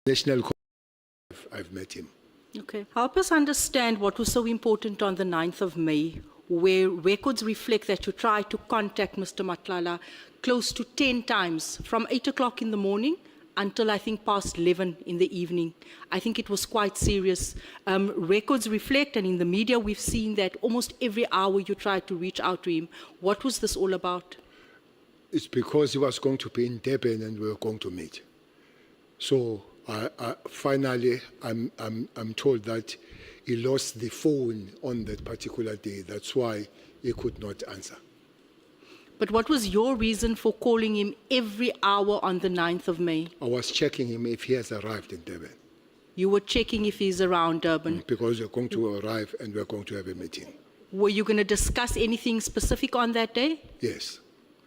national I've met him. Okay. Help us understand what was so important on the 9th of May, where records reflect that you tried to contact Mr. Matlala close to 10 times from 8 o'clock in the morning until I think past 11 in the evening. I think it was quite serious. Records reflect, and in the media we've seen that almost every hour you tried to reach out to him. What was this all about? It's because he was going to be in Durban and we were going to meet. So finally, I'm told that he lost the phone on that particular day. That's why he could not answer. But what was your reason for calling him every hour on the 9th of May? I was checking him if he has arrived in Durban. You were checking if he's around Durban? Because we're going to arrive and we're going to have a meeting. Were you going to discuss anything specific on that day? Yes.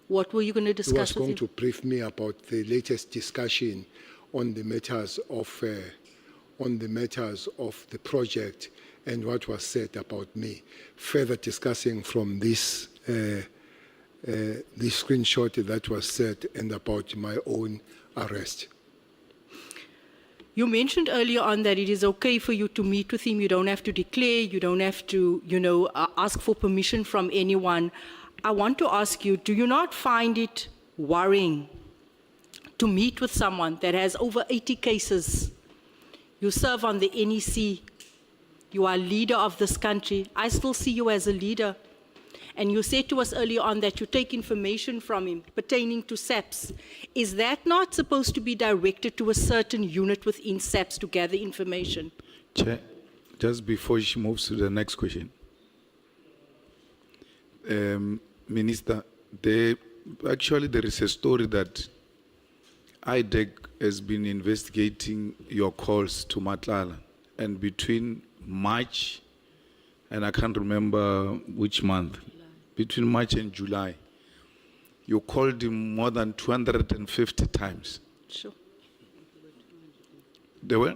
What were you going to discuss? He was going to brief me about the latest discussion on the matters of the project and what was said about me. Further discussing from this the screenshot that was said and about my own arrest. You mentioned earlier on that it is okay for you to meet with him. You don't have to declare. You don't have to, ask for permission from anyone. I want to ask you, do you not find it worrying to meet with someone that has over 80 cases? You serve on the NEC. You are leader of this country. I still see you as a leader. And you said to us earlier on that you take information from him pertaining to SAPS. Is that not supposed to be directed to a certain unit within SAPS to gather information? Chair, just before she moves to the next question. Minister, actually there is a story that IDEC has been investigating your calls to Matlala, and between March, and I can't remember which month, between March and July, you called him more than 250 times. Sure. There were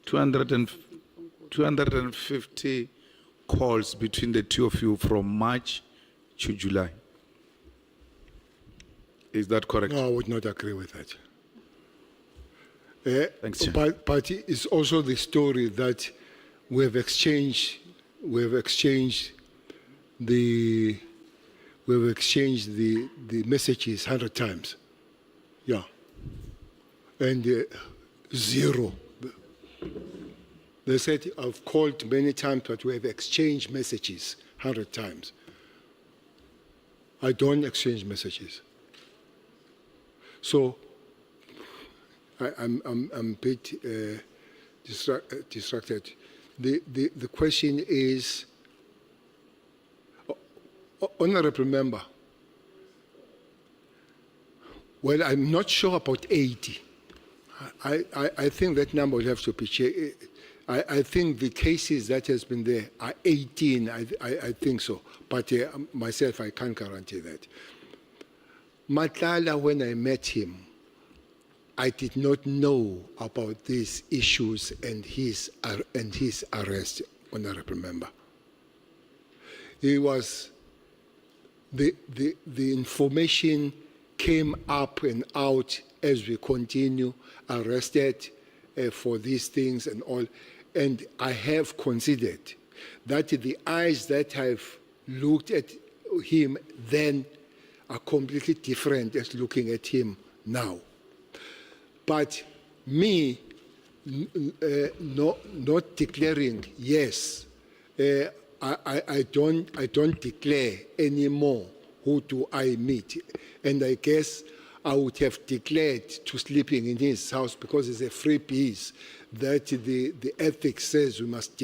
250 calls between the two of you from March to July. Is that correct? No, I would not agree with that. Thanks, Chair. But it's also the story that we have exchanged the messages 100 times. Yeah. And zero. They said I've called many times, but we have exchanged messages 100 times. I don't exchange messages. So I'm a bit distracted. The question is, honorable member, well, I'm not sure about 80. I think that number will have to be checked. I think the cases that has been there are 18. I think so. But myself, I can't guarantee that. Matlala, when I met him, I did not know about these issues and his arrest, honorable member. He was the information came up and out as we continue, arrested for these things and all. And I have considered that the eyes that I've looked at him then are completely different as looking at him now. But me not declaring yes, I don't declare anymore who do I meet. And I guess I would have declared to sleeping in his house because it's a free piece that the ethics says we must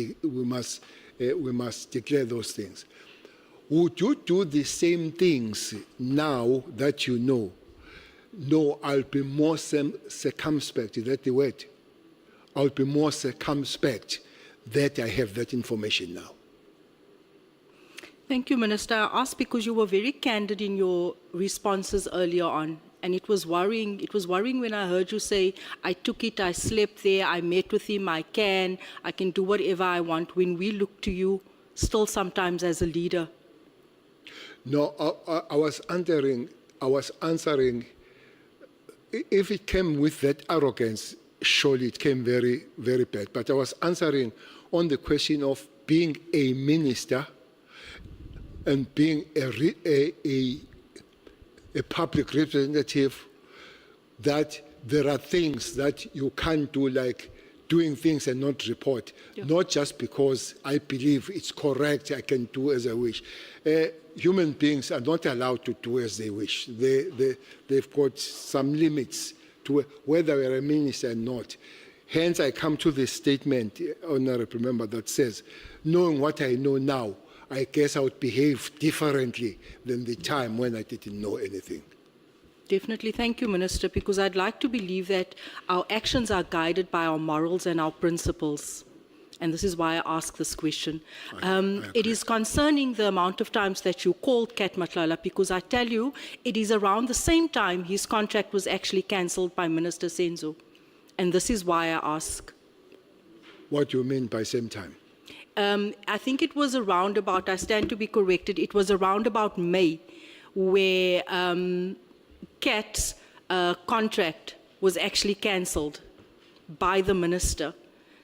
declare those things. Would you do the same things now that you know? No, I'll be more circumspect. Is that the word? I'll be more circumspect that I have that information now. Thank you, Minister. I asked because you were very candid in your responses earlier on, and it was worrying. It was worrying when I heard you say, I took it, I slept there, I met with him, I can do whatever I want, when we look to you still sometimes as a leader. No, I was answering, if it came with that arrogance, surely it came very, very bad. But I was answering on the question of being a minister and being a public representative, that there are things that you can't do, like doing things and not report, not just because I believe it's correct, I can do as I wish. Human beings are not allowed to do as they wish. They've got some limits to whether you're a minister or not. Hence, I come to this statement, Honorable Member, that says, knowing what I know now, I guess I would behave differently than the time when I didn't know anything. Definitely. Thank you, Minister, because I'd like to believe that our actions are guided by our morals and our principles. And this is why I ask this question. It is concerning the amount of times that you called Kat Matlala, because I tell you, it is around the same time his contract was actually cancelled by Minister Senzo. And this is why I ask. What do you mean by same time? I think it was around about, I stand to be corrected, it was around about May, where Kat's contract was actually cancelled by the minister.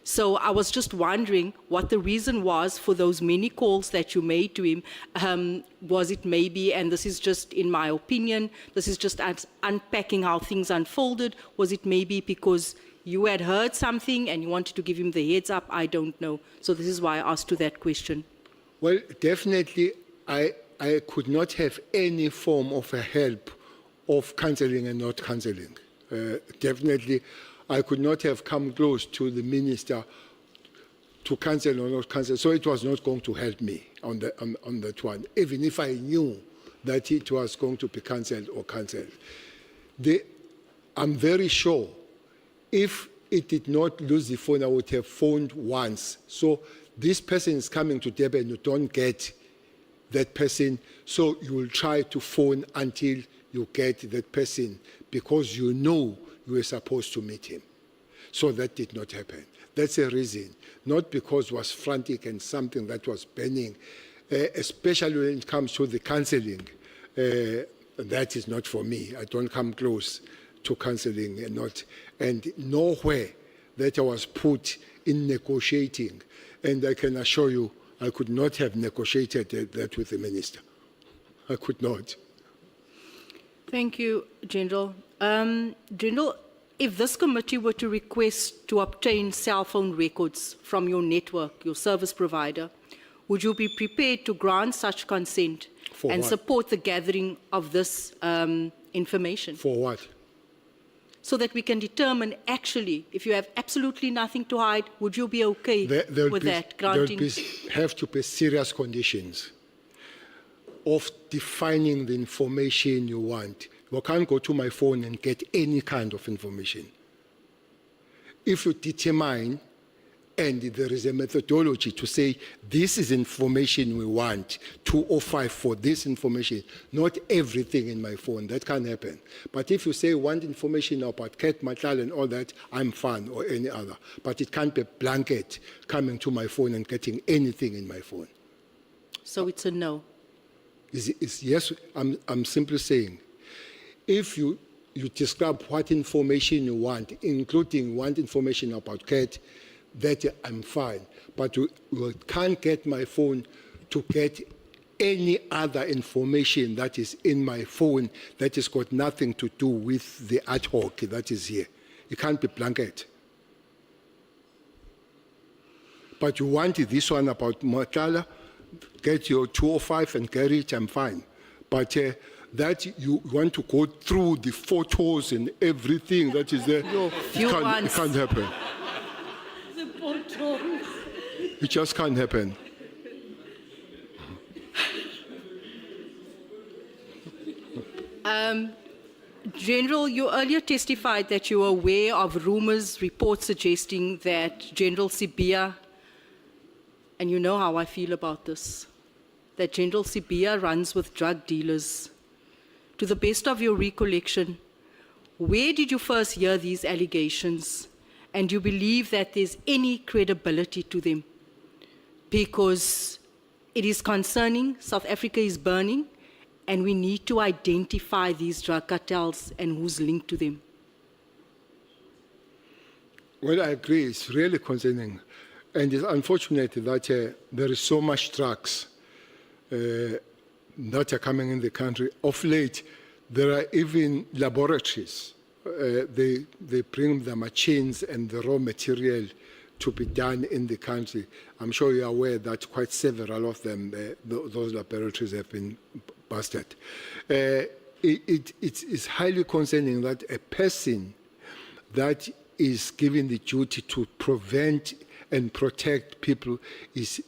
So I was just wondering what the reason was for those many calls that you made to him. Was it maybe, and this is just in my opinion, this is just unpacking how things unfolded, was it maybe because you had heard something and you wanted to give him the heads up? I don't know. So this is why I asked you that question. Well, definitely, I could not have any form of a help of cancelling and not cancelling. Definitely, I could not have come close to the minister to cancel or not cancel, so it was not going to help me on that one, even if I knew that it was going to be cancelled or cancelled. I'm very sure if it did not lose the phone, I would have phoned once. So this person is coming to Durban, you don't get that person, so you will try to phone until you get that person, because you know you were supposed to meet him. So that did not happen. That's a reason, not because it was frantic and something that was burning, especially when it comes to the cancelling. That is not for me. I don't come close to cancelling and nowhere that I was put in negotiating. And I can assure you, I could not have negotiated that with the minister. I could not. Thank you, General. General, if this committee were to request to obtain cell phone records from your network, your service provider, would you be prepared to grant such consent For and what? support the gathering of this information? For what? So that we can determine actually, if you have absolutely nothing to hide, would you be okay with that, granting? Have to be serious conditions of defining the information you want. You can't go to my phone and get any kind of information. If you determine, and there is a methodology to say, this is information we want, 205 for this information, not everything in my phone, that can't happen. But if you say want information about Kat Matlala and all that, I'm fine, or any other. But it can't be blanket coming to my phone and getting anything in my phone. So it's a no. Yes, I'm simply saying, if you describe what information you want, including want information about Kat, that I'm fine. But you can't get my phone to get any other information that is in my phone that has got nothing to do with the ad hoc that is here. It can't be blanket. But you want this one about Matlala, get your 205 and carry it, I'm fine. But that you want to go through the photos and everything that is there, Your few ones. it can't happen. It just can't happen. General, you earlier testified that you were aware of rumors, reports suggesting that General Sibia, and you know how I feel about this, that General Sibia runs with drug dealers. To the best of your recollection, where did you first hear these allegations? And do you believe that there's any credibility to them? Because it is concerning, South Africa is burning, and we need to identify these drug cartels and who's linked to them. Well, I agree. It's really concerning. And it's unfortunate that there is so much drugs that are coming in the country. Of late, there are even laboratories. They bring the machines and the raw material to be done in the country. I'm sure you're aware that quite several of them, those laboratories have been busted. It's highly concerning that a person that is given the duty to prevent and protect people is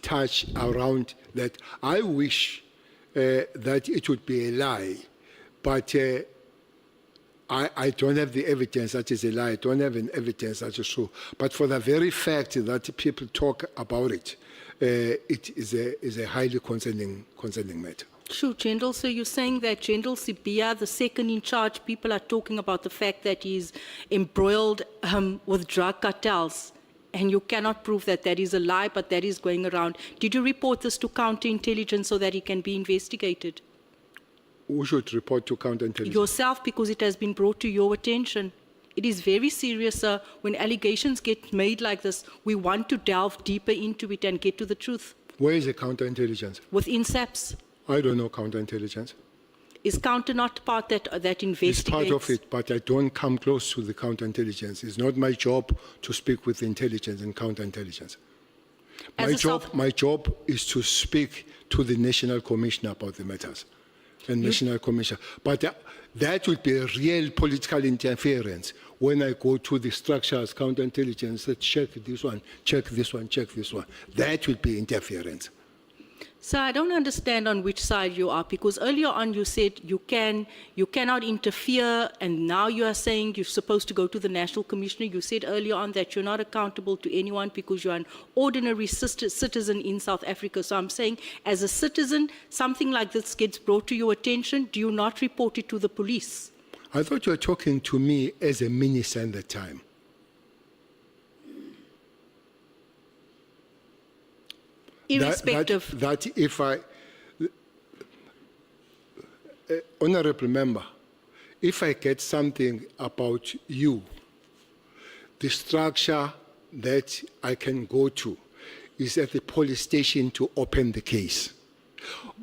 touched around that. I wish that it would be a lie, but I don't have the evidence that is a lie. I don't have an evidence that is true. But for the very fact that people talk about it, it is a highly concerning matter. Sure, General. So you're saying that General Sibia, the second in charge, people are talking about the fact that he's embroiled with drug cartels, and you cannot prove that that is a lie, but that is going around. Did you report this to counterintelligence so that he can be investigated? Who should report to counterintelligence? Yourself, because it has been brought to your attention. It is very serious, sir. When allegations get made like this, we want to delve deeper into it and get to the truth. Where is the counterintelligence? Within SAPS. I don't know counterintelligence. Is counter not part that investigates? It's part of it, but I don't come close to the counterintelligence. It's not my job to speak with intelligence and counterintelligence. My job is to speak to the National Commissioner about the matters. And National Commissioner. But that would be a real political interference when I go to the structures, counterintelligence, say, check this one, check this one, check this one. That would be interference. So I don't understand on which side you are, because earlier on you said you cannot interfere, and now you are saying you're supposed to go to the National Commissioner. You said earlier on that you're not accountable to anyone because you're an ordinary citizen in South Africa. So I'm saying, as a citizen, something like this gets brought to your attention, do you not report it to the police? I thought you were talking to me as a minister at the time. Irrespective. That if honorable member, if I get something about you, the structure that I can go to is at the police station to open the case.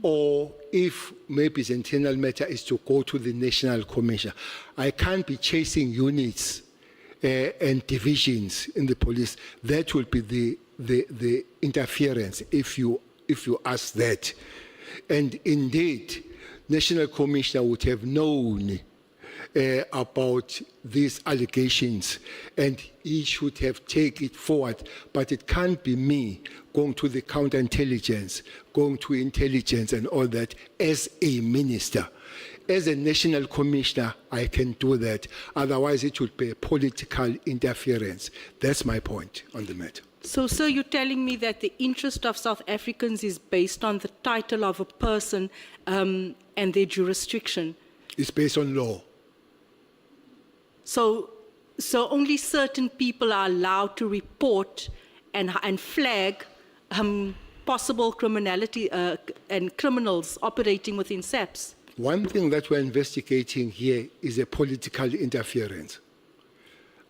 Or if maybe the internal matter is to go to the National Commission. I can't be chasing units and divisions in the police. That will be the interference if you ask that. And indeed, National Commissioner would have known about these allegations, and he should have taken it forward. But it can't be me going to the counterintelligence, going to intelligence and all that as a minister. As a National Commissioner, I can do that. Otherwise, it would be a political interference. That's my point on the matter. So, sir, you're telling me that the interest of South Africans is based on the title of a person and their jurisdiction? It's based on law. So only certain people are allowed to report and flag possible criminality and criminals operating within SAPS? One thing that we're investigating here is a political interference.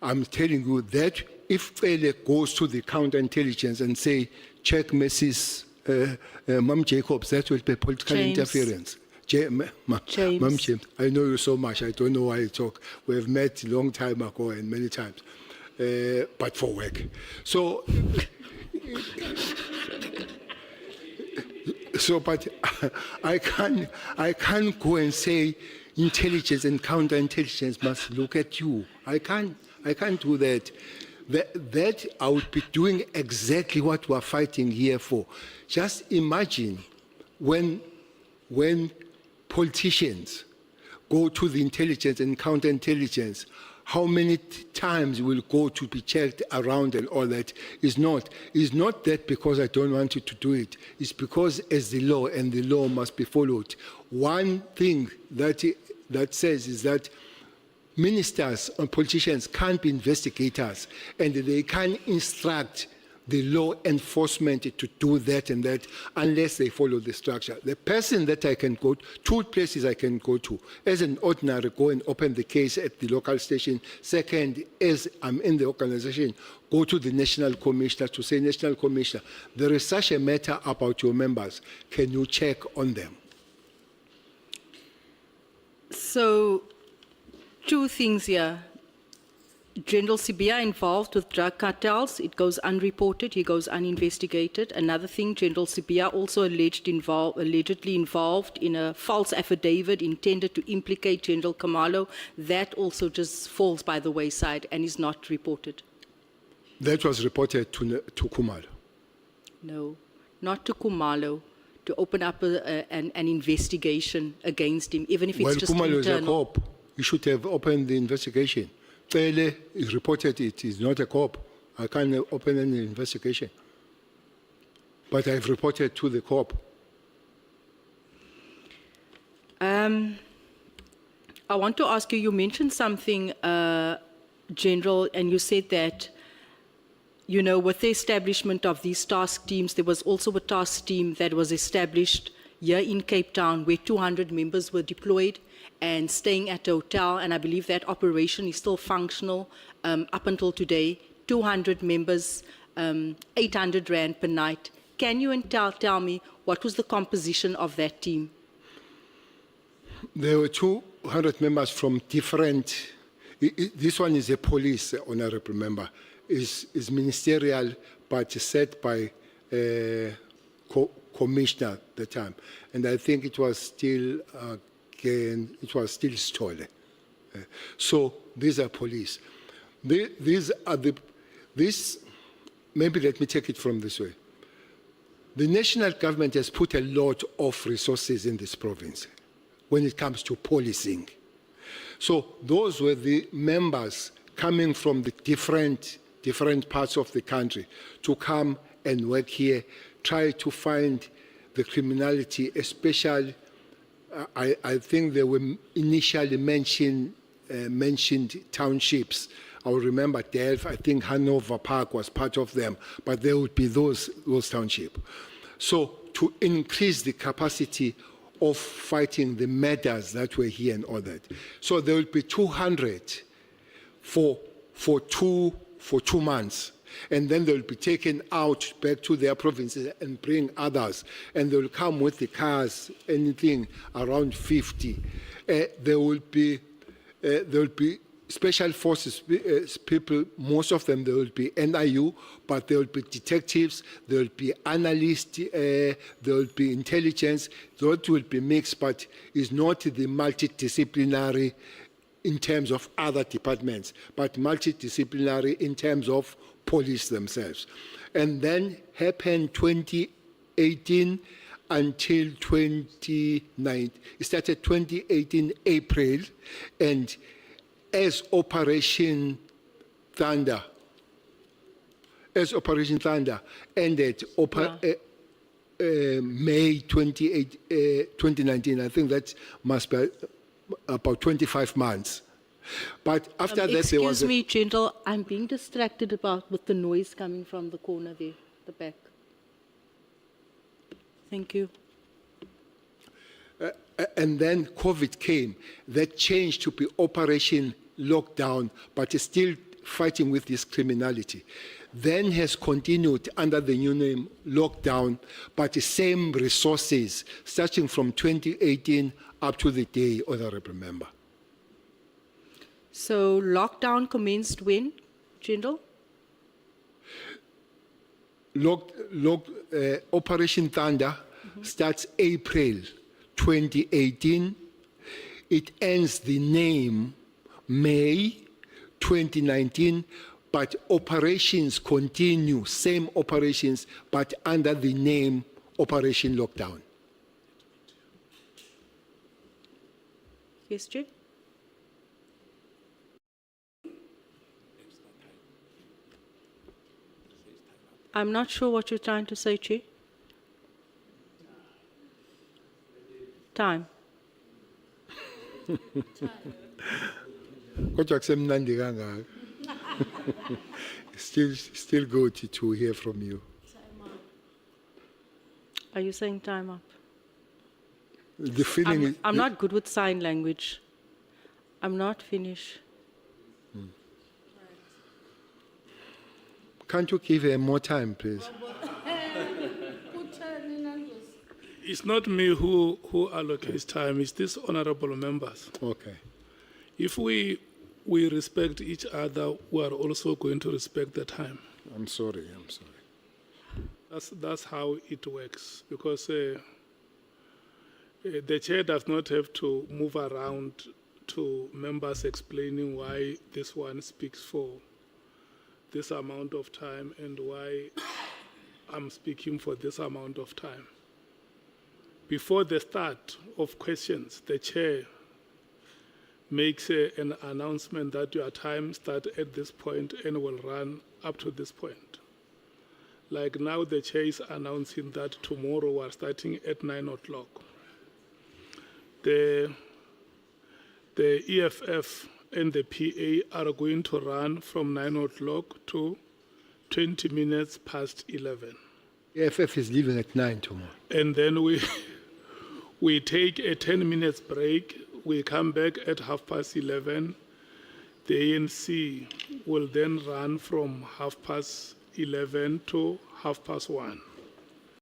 I'm telling you that if Cele goes to the counterintelligence and say, check Mrs. Mom Jacobs, that will be political interference. James. Mom James, I know you so much. I don't know why you talk. We have met a long time ago and many times, but for work. But I can't go and say intelligence and counterintelligence must look at you. I can't do that. That I would be doing exactly what we're fighting here for. Just imagine when politicians go to the intelligence and counterintelligence, how many times will go to be checked around and all that. It's not that because I don't want you to do it. It's because as the law, and the law must be followed. One thing that says is that ministers and politicians can't be investigators, and they can instruct the law enforcement to do that and that unless they follow the structure. The person that I can go to, two places I can go to, as an ordinary, go and open the case at the local station. Second, as I'm in the organization, go to the National Commissioner to say, National Commissioner, there is such a matter about your members. Can you check on them? So, two things here. General Sibia involved with drug cartels, it goes unreported, he goes uninvestigated. Another thing, General Sibia also allegedly involved in a false affidavit intended to implicate General Kamalo. That also just falls by the wayside and is not reported. That was reported to Kumalo. No, not to Kumalo, to open up an investigation against him, even if it's Well, just Kumalo internal. is a cop. He should have opened the investigation. Cele is reported it is not a cop. I can't open any investigation. But I've reported to the cop. I want to ask you, you mentioned something, General, and you said that, you know, with the establishment of these task teams, there was also a task team that was established here in Cape Town where 200 members were deployed and staying at a hotel, and I believe that operation is still functional up until today. 200 members, 800 Rand per night. Can you tell me what was the composition of that team? There were 200 members from different. This one is a police, honorable member. Is ministerial, but set by commissioner at the time, and I think it was still stolen. So these are police. These are maybe let me take it from this way. The national government has put a lot of resources in this province when it comes to policing. So those were the members coming from the different parts of the country to come and work here, try to find the criminality, especially, I think they were initially mentioned townships. I will remember Delft, I think Hanover Park was part of them, but there would be those townships. So to increase the capacity of fighting the murders that were here and all that. So there will be 200 for 2 months. And then they'll be taken out back to their provinces and bring others. And they'll come with the cars, anything around 50. There will be special forces people, most of them, there will be NIU, but there will be detectives, there will be analysts, there will be intelligence. That will be mixed, but it's not the multidisciplinary in terms of other departments, but multidisciplinary in terms of police themselves. And then happened 2018 until 2019. It started 2018 April, and as Operation Thunder ended May 2019, I think that must be about 25 months. But after that, there was. Excuse me, General, I'm being distracted with the noise coming from the corner there, the back. Thank you. And then COVID came. That changed to be Operation Lockdown, but is still fighting with this criminality. Then has continued under the new name Lockdown, but the same resources, starting from 2018 up to the day, honorable member. So lockdown commenced when, General? Operation Thunder starts April 2018. It ends the name May 2019, but operations continue, same operations, but under the name Operation Lockdown. Yes, Jay? I'm not sure what you're trying to say, Che. Time. Kodwa kusemnandi kangaka. still good to hear from you. Are you saying time up? The feeling is, I'm not good with sign language. I'm not finished. can't you give her more time, please? It's not me who allocates time, it's these honorable members. Okay. If we respect each other, we are also going to respect the time. I'm sorry. That's how it works, because the chair does not have to move around to members explaining why this one speaks for this amount of time and why I'm speaking for this amount of time. Before the start of questions, the chair makes an announcement that your time starts at this point and will run up to this point. Like now, the chair is announcing that tomorrow we're starting at 9 o'clock. The EFF and the PA are going to run from 9 o'clock to 20 minutes past 11. EFF is leaving at 9 tomorrow. And then we take a 10 minutes break. We come back at 11:30. The ANC will then run from 11:30 to 1:30.